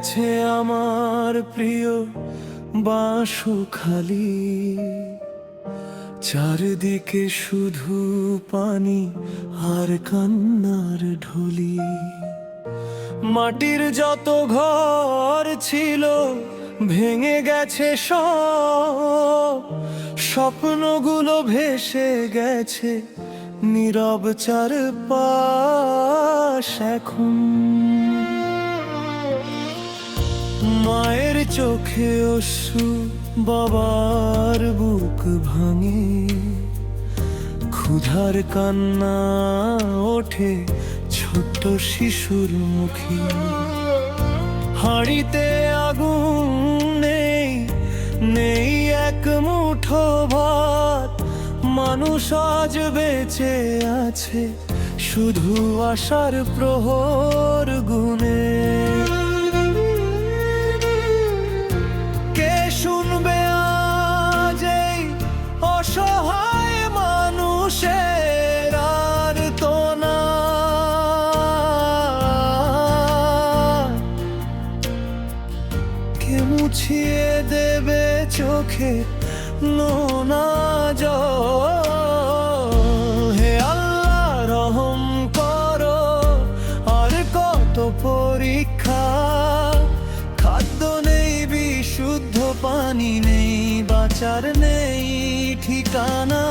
গেছে আমার প্রিয় বাঁশখালী। চারদিকে শুধু পানি আর কান্নার ঢলি। মাটির যত ঘর ছিল ভেঙে গেছে সব, স্বপ্নগুলো ভেসে গেছে নীরব চারপাশ। এখন মায়ের চোখে অশ্রু, বাবার বুক ভাঙে, ক্ষুধার কান্না ওঠে ছোট্ট শিশুর মুখে। হাঁড়িতে আগুন নেই, নেই এক মুঠো ভাত, মানুষ আজ বেঁচে আছে শুধু আশার প্রহর গুনে। কে শুনবে আজ এই অসহায় মানুষের আর্তনা? কে মুছিয়ে দেবে চোখে নোনা জল? হে আল্লাহ রহম করো, আর কত পরীক্ষা। খাদ্য নেই, বিশুদ্ধ পানি নেই, বাঁচার নেই ঠিকানা।